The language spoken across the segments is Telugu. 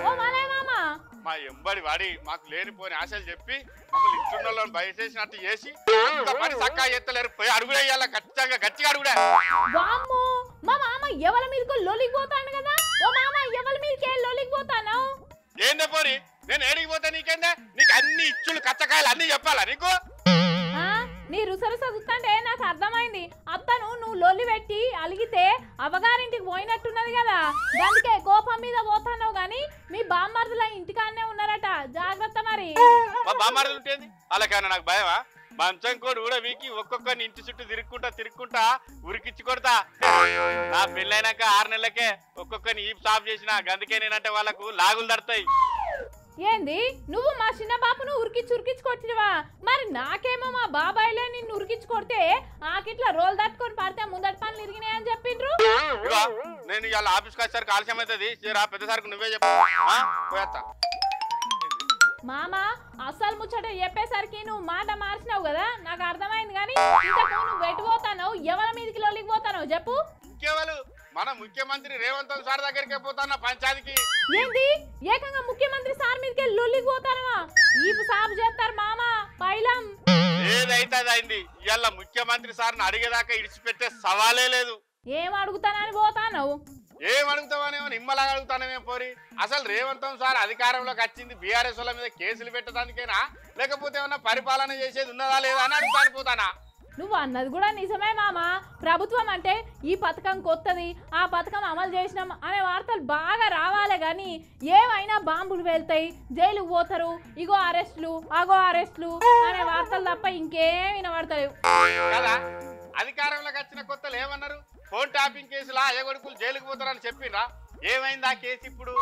ఓ మలయ మామ మా ఎంబడి వాడి మాకు లేనిపోని ఆశలు చెప్పి మమ్మల్ని ఇంట్లో బయటేసినట్టు చేసి ఇంత పని చక్కగా ఎత్తలేరు పోయి అడుగుడేయాల ఖచ్చితంగా గట్టిగా అడుగుడే. వామ్మో మా మామ ఎవల మీదకు లొలికి పోతాను కదా. ఓ మామ ఎవల మీదకే లొలికి పోతాను. ఏందే పోరి నేను ఏడికి పోతా నీకేందే? నీకు అన్ని ఇచ్చులు కచ్చకాయలు అన్ని చెప్పాలా నీకు? నీ రుసరుస చూస్తుంటే నాకు అర్థమైంది. అత్తను నువ్వు లొల్లి పెట్టి అలిగితే అవగారింటికి పోయినట్టున్నది కదా, దానికే కోపం మీద పోతాన్నావు. గాని మీ బామ్మర్దుల ఇంటికాన్నే ఉన్నారట, జాగ్రత్త మరి. మా బామ్మారలు ఉంటేంది వాళ్ళకన్నా నాకు భయమా? మంచం కోడు కూడా వీకి ఒక్కొక్కరిని ఇంటి చుట్టూ తిరుక్కుంటా ఉరికిచ్చి కొడతా. నా పెళ్ళైనాక 6 నెలలకే ఒక్కొక్కరిని ఈపు సాఫ్ చేసిన గందుకే నేనంటే వాళ్ళకు లాగులు దడతాయి. ఏంది నువ్వు మా చిన్న బాపును ఉరికిచ్చి కొట్టినవా? మరి నాకేమో మా బాబాయ్లే నిన్ను ఉరికిచ్చి కొడితే ఆకిట్లా రోల్ తట్టుకొని పడితే ముందటి పనులు ఇరిగినాయి అని చెప్పిండ్రు. నేను ఇవాళ ఆఫీస్కి వచ్చేసరికి ఆలస్యం అవుతుంది. పెద్ద సార్కు నువ్వే చెప్పు పోయేస్తా. మామ అసలు ముచ్చట చెప్పేసరికి నువ్వు మాట మార్చినావు కదా, నాకు అర్థమైంది. కానీ ఇంతకు నువ్వు ఎటు పోతావు, ఎవరి మీదకి లొలికి పోతావు చెప్పు. ఇంకెవరు? మన ముఖ్యమంత్రి రేవంత్ సార్ దగ్గరికి పోతాను పంచాయతీకి. ఏంది ఏకంగా ముఖ్యమంత్రి సార్ మీదకి లొల్లికి పోతానవా? ఈ సాగు చేస్తారు మామ పైలం. ఏదైతే అయింది. ఇవాళ ముఖ్యమంత్రి సార్ని అడిగేదాకా ఇడిచిపెట్టే సవాలే లేదు. ఏం అడుగుతానని పోతాను? ఏం అడుగుతావనేమో నిమ్మలాగా అడుగుతానేమో పోరి. అసలు రేవంత్ సార్ అధికారంలోకి వచ్చింది బీఆర్ఎస్ వాళ్ళ మీద కేసులు పెట్టడానికేనా, లేకపోతే ఏమన్నా పరిపాలన చేసేది ఉన్నదా లేదా అని అడుగుతాను పోతానా? నువ్వు అన్నది కూడా నిజమే మామ. ప్రభుత్వం అంటే ఈ పథకం కొత్తది, ఆ పథకం అమలు చేసినాం అనే వార్తలు బాగా రావాలి. కానీ ఏమైనా బాంబులు వెళ్తాయి, జైలుకు పోతారు, ఇగో అరెస్టులు అగో అరెస్టులు అనే వార్తలు తప్ప ఇంకేం వినబడతలేవు కదా. అధికారంలోకి వచ్చిన కొత్తలు ఏమన్నారు? ఫోన్ ట్యాపింగ్ కేసులా అయ్యగొడుకులు జైలుకు పోతారని చెప్పిండ్రా? ఏమైంది ఆ కేసు ఇప్పుడు?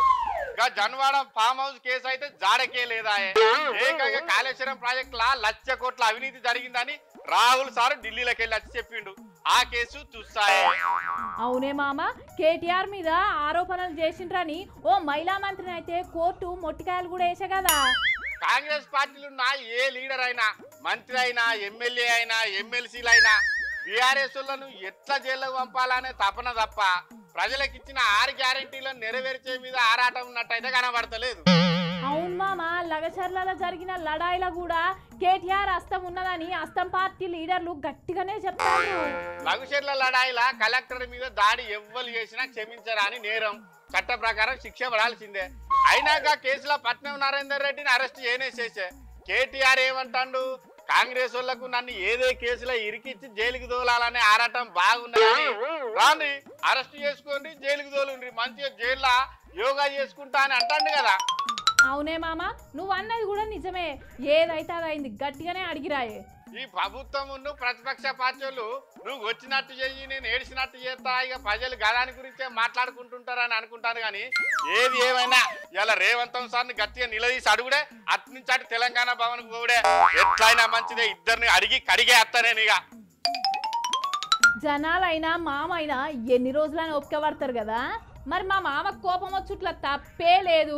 జన్వాడ ఫామ్ హౌస్ కేసు అయితే జాడకే లేదా? ఏకంగా కాళేశ్వరం ప్రాజెక్ట్ లా 1,00,000 కోట్ల అవినీతి జరిగిందని రాహుల్ సార్ ఢిల్లీలోకి వెళ్ళి వచ్చి చెప్పిండు. ఆ కేసు చూస్తాయి. అవునే మామ, కేటీఆర్ మీద ఆరోపణలు చేసిండ్రని ఓ మహిళా మంత్రిని అయితే కోర్టు మొట్టికాయలు కూడా వేసే కదా. కాంగ్రెస్ పార్టీలున్న ఏ లీడర్ అయినా, మంత్రి అయినా, ఎమ్మెల్యే అయినా, ఎమ్మెల్సీలు అయినా బీఆర్ఎస్ లను ఎట్లా జైల్లోకి పంపాలనే తపన తప్ప ప్రజలకు ఇచ్చిన 6 గ్యారెంటీలను నెరవేర్చే మీద ఆరాటం ఉన్నట్టయితే కనబడతలేదు. అవును మామ, లగచర్లలో జరిగిన లడాయిలో కూడా కేటీఆర్ హస్తం ఉన్నదని హస్తం పార్టీ లీడర్లు గట్టిగానే చెప్తారు. లఘుచర్ల లడాయిలా కలెక్టర్ మీద దాడి ఎవ్వరు చేసినా క్షమించరాని నేరం, చట్ట ప్రకారం శిక్ష పడాల్సిందే. అయినాక కేసులో పట్నం నరేందర్ రెడ్డిని అరెస్ట్ చేయనేసేసే కేటీఆర్ ఏమంటాడు? కాంగ్రెస్ వాళ్లకు నన్ను ఏదే కేసులో ఇరికిచ్చి జైలుకి తోలాలనే ఆరాటం బాగున్నదని రాండి అరెస్ట్ చేసుకోండి, జైలుకి తోలుండ్రి, మంచిగా జైల్లో యోగా చేసుకుంటా అని అంటాడు కదా. అవునే మామ, నువ్వు అన్నది కూడా నిజమే. ఏదైతే అదైంది, గట్టిగానే అడిగిరాయే. ఈ ప్రభుత్వం ప్రతిపక్ష పార్టీలు నువ్వు వచ్చినట్టు చెయ్యి, నేను ఏడిసినట్టు చేస్తా, ఇక ప్రజలు గదాని గురించే మాట్లాడుకుంటుంటారని అనుకుంటాను. కానీ ఏది ఏమైనా ఇలా రేవంత్ సార్ని గట్టిగా నిలదీసి అడుగుడే, అట్నుంచి అటు తెలంగాణ భవన్కు పోవుడే, ఎట్లయినా మంచిదే. ఇద్దరిని అడిగి కడిగే అత్తనేను. ఇక జనాలైనా మామైనా ఎన్ని రోజులని ఒప్పుక పడతారు కదా. మరి మా మామ కోపం వచ్చుట్లా తప్పే లేదు.